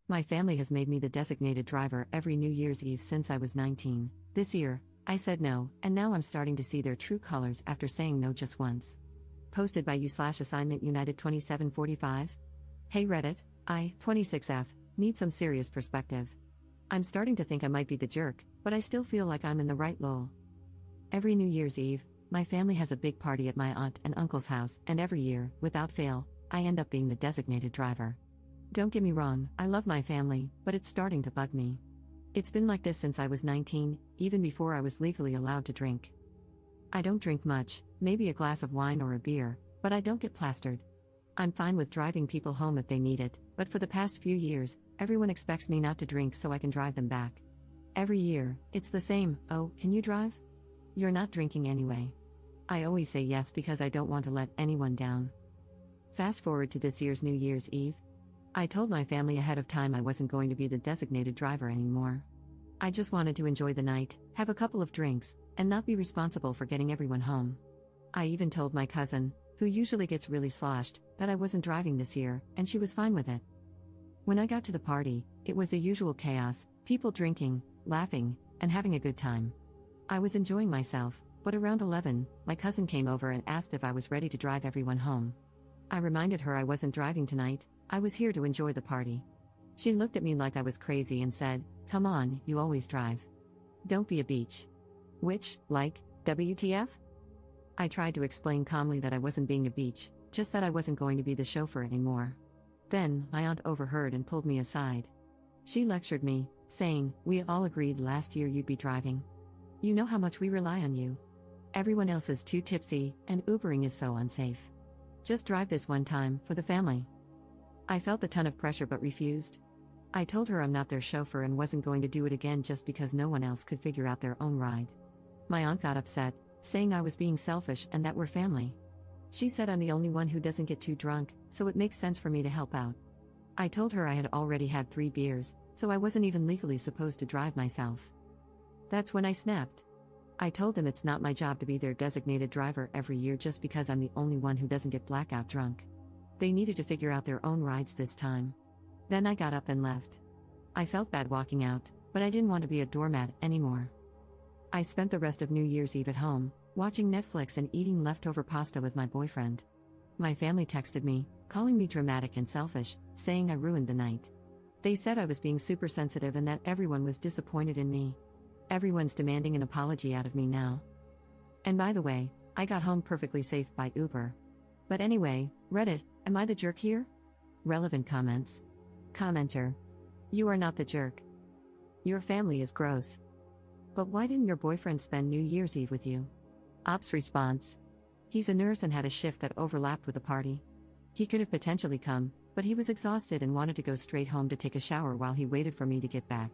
My family has made me the designated driver every New Year's Eve since I was 19. This year, I said no, and now I'm starting to see their true colors after saying no just once. Posted by you/assignment United 2745. Hey Reddit, I, 26F, need some serious perspective. I'm starting to think I might be the jerk, but I still feel like I'm in the right lol. Every New Year's Eve, my family has a big party at my aunt and uncle's house, and every year, without fail, I end up being the designated driver. Don't get me wrong, I love my family, but it's starting to bug me. It's been like this since I was 19, even before I was legally allowed to drink. I don't drink much, maybe a glass of wine or a beer, but I don't get plastered. I'm fine with driving people home if they need it, but for the past few years, everyone expects me not to drink so I can drive them back. Every year, it's the same. Oh, can you drive? You're not drinking anyway. I always say yes because I don't want to let anyone down. Fast forward to this year's New Year's Eve. I told my family ahead of time I wasn't going to be the designated driver anymore. I just wanted to enjoy the night, have a couple of drinks, and not be responsible for getting everyone home. I even told my cousin, who usually gets really sloshed, that I wasn't driving this year, and she was fine with it. When I got to the party, it was the usual chaos, people drinking, laughing, and having a good time. I was enjoying myself, but around 11, my cousin came over and asked if I was ready to drive everyone home. I reminded her I wasn't driving tonight, I was here to enjoy the party. She looked at me like I was crazy and said, "Come on, you always drive. Don't be a beach." Which, like, WTF? I tried to explain calmly that I wasn't being a beach, just that I wasn't going to be the chauffeur anymore. Then, my aunt overheard and pulled me aside. She lectured me, saying, "We all agreed last year you'd be driving. You know how much we rely on you. Everyone else is too tipsy, and Ubering is so unsafe. Just drive this one time, for the family." I felt a ton of pressure but refused. I told her I'm not their chauffeur and wasn't going to do it again just because no one else could figure out their own ride. My aunt got upset, saying I was being selfish and that we're family. She said I'm the only one who doesn't get too drunk, so it makes sense for me to help out. I told her I had already had 3 beers, so I wasn't even legally supposed to drive myself. That's when I snapped. I told them it's not my job to be their designated driver every year just because I'm the only one who doesn't get blackout drunk. They needed to figure out their own rides this time. Then I got up and left. I felt bad walking out, but I didn't want to be a doormat anymore. I spent the rest of New Year's Eve at home, watching Netflix and eating leftover pasta with my boyfriend. My family texted me, calling me dramatic and selfish, saying I ruined the night. They said I was being super sensitive and that everyone was disappointed in me. Everyone's demanding an apology out of me now. And by the way, I got home perfectly safe by Uber. But anyway, Reddit, am I the jerk here? Relevant comments. Commenter. You are not the jerk. Your family is gross. But why didn't your boyfriend spend New Year's Eve with you? Ops response. He's a nurse and had a shift that overlapped with the party. He could have potentially come, but he was exhausted and wanted to go straight home to take a shower while he waited for me to get back.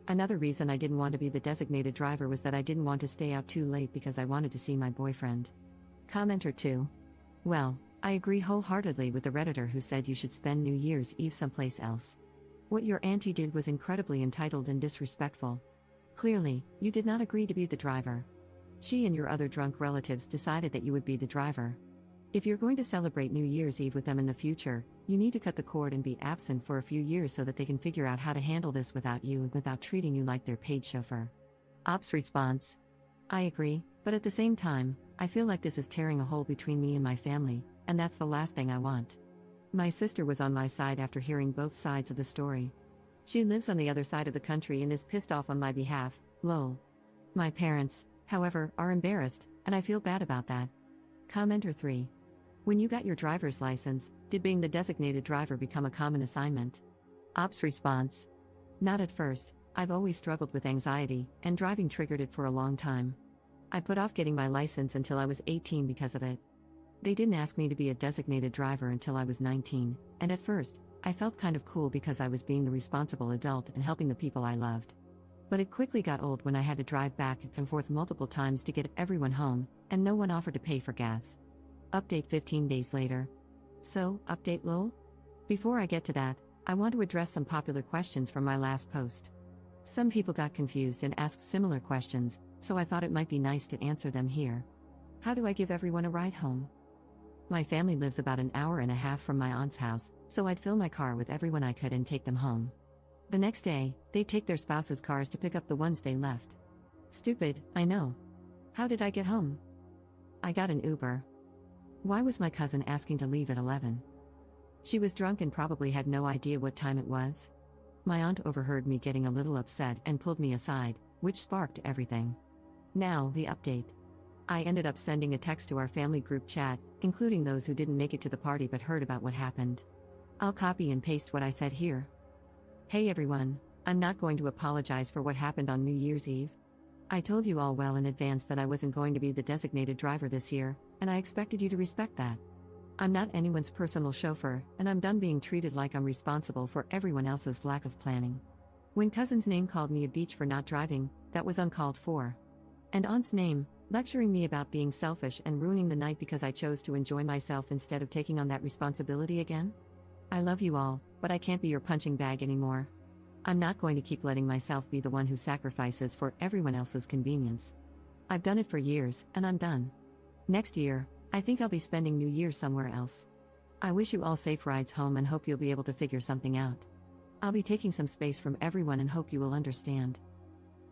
Another reason I didn't want to be the designated driver was that I didn't want to stay out too late because I wanted to see my boyfriend. Commenter 2. Well, I agree wholeheartedly with the Redditor who said you should spend New Year's Eve someplace else. What your auntie did was incredibly entitled and disrespectful. Clearly, you did not agree to be the driver. She and your other drunk relatives decided that you would be the driver. If you're going to celebrate New Year's Eve with them in the future, you need to cut the cord and be absent for a few years so that they can figure out how to handle this without you and without treating you like their paid chauffeur. Ops response. I agree, but at the same time, I feel like this is tearing a hole between me and my family, and that's the last thing I want. My sister was on my side after hearing both sides of the story. She lives on the other side of the country and is pissed off on my behalf, lol. My parents, however, are embarrassed, and I feel bad about that. Commenter 3. When you got your driver's license, did being the designated driver become a common assignment? Ops response. Not at first, I've always struggled with anxiety, and driving triggered it for a long time. I put off getting my license until I was 18 because of it. They didn't ask me to be a designated driver until I was 19, and at first, I felt kind of cool because I was being the responsible adult and helping the people I loved. But it quickly got old when I had to drive back and forth multiple times to get everyone home, and no one offered to pay for gas. Update 15 days later. So, update lol? Before I get to that, I want to address some popular questions from my last post. Some people got confused and asked similar questions, so I thought it might be nice to answer them here. How do I give everyone a ride home? My family lives about an hour and a half from my aunt's house, so I'd fill my car with everyone I could and take them home. The next day, they take their spouses' cars to pick up the ones they left. Stupid, I know. How did I get home? I got an Uber. Why was my cousin asking to leave at 11? She was drunk and probably had no idea what time it was. My aunt overheard me getting a little upset and pulled me aside, which sparked everything. Now, the update. I ended up sending a text to our family group chat, including those who didn't make it to the party but heard about what happened. I'll copy and paste what I said here. Hey everyone, I'm not going to apologize for what happened on New Year's Eve. I told you all well in advance that I wasn't going to be the designated driver this year, and I expected you to respect that. I'm not anyone's personal chauffeur, and I'm done being treated like I'm responsible for everyone else's lack of planning. When cousin's name called me a beach for not driving, that was uncalled for. And aunt's name, lecturing me about being selfish and ruining the night because I chose to enjoy myself instead of taking on that responsibility again? I love you all, but I can't be your punching bag anymore. I'm not going to keep letting myself be the one who sacrifices for everyone else's convenience. I've done it for years, and I'm done. Next year, I think I'll be spending New Year's somewhere else. I wish you all safe rides home and hope you'll be able to figure something out. I'll be taking some space from everyone and hope you will understand.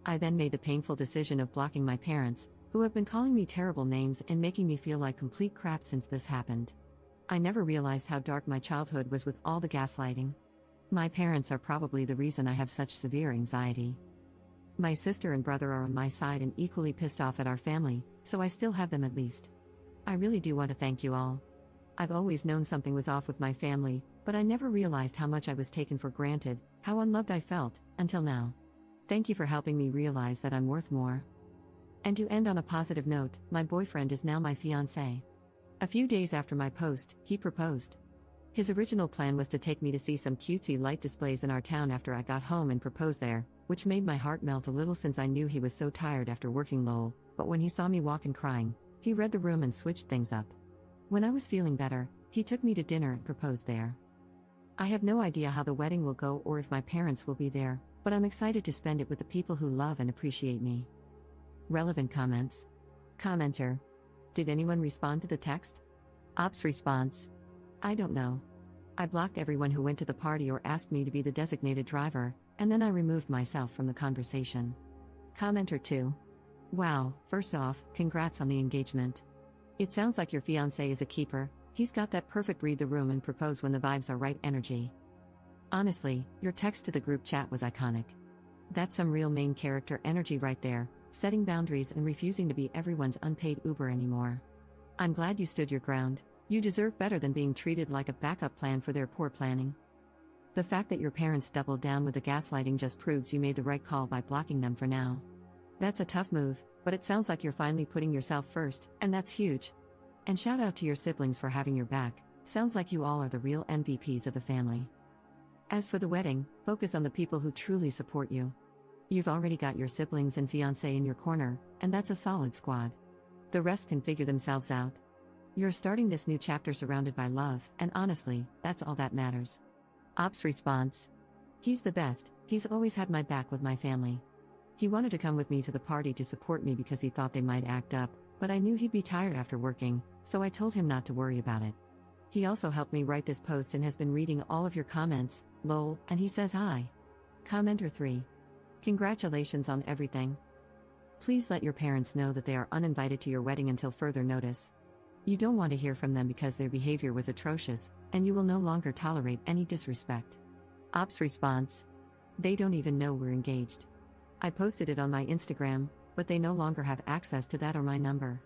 I then made the painful decision of blocking my parents, who have been calling me terrible names and making me feel like complete crap since this happened. I never realized how dark my childhood was with all the gaslighting. My parents are probably the reason I have such severe anxiety. My sister and brother are on my side and equally pissed off at our family, so I still have them at least. I really do want to thank you all. I've always known something was off with my family, but I never realized how much I was taken for granted, how unloved I felt, until now. Thank you for helping me realize that I'm worth more. And to end on a positive note, my boyfriend is now my fiancé. A few days after my post, he proposed. His original plan was to take me to see some cutesy light displays in our town after I got home and propose there, which made my heart melt a little since I knew he was so tired after working lol, but when he saw me walk and crying, he read the room and switched things up. When I was feeling better, he took me to dinner and proposed there. I have no idea how the wedding will go or if my parents will be there, but I'm excited to spend it with the people who love and appreciate me. Relevant comments. Commenter. Did anyone respond to the text? Ops response. I don't know. I blocked everyone who went to the party or asked me to be the designated driver, and then I removed myself from the conversation. Commenter 2. Wow, first off, congrats on the engagement. It sounds like your fiancé is a keeper, he's got that perfect read the room and propose when the vibes are right energy. Honestly, your text to the group chat was iconic. That's some real main character energy right there, setting boundaries and refusing to be everyone's unpaid Uber anymore. I'm glad you stood your ground. You deserve better than being treated like a backup plan for their poor planning. The fact that your parents doubled down with the gaslighting just proves you made the right call by blocking them for now. That's a tough move, but it sounds like you're finally putting yourself first, and that's huge. And shout out to your siblings for having your back, sounds like you all are the real MVPs of the family. As for the wedding, focus on the people who truly support you. You've already got your siblings and fiancé in your corner, and that's a solid squad. The rest can figure themselves out. You're starting this new chapter surrounded by love, and honestly, that's all that matters. Ops response. He's the best, he's always had my back with my family. He wanted to come with me to the party to support me because he thought they might act up, but I knew he'd be tired after working, so I told him not to worry about it. He also helped me write this post and has been reading all of your comments, lol, and he says hi. Commenter 3. Congratulations on everything. Please let your parents know that they are uninvited to your wedding until further notice. You don't want to hear from them because their behavior was atrocious, and you will no longer tolerate any disrespect. Ops response. They don't even know we're engaged. I posted it on my Instagram, but they no longer have access to that or my number.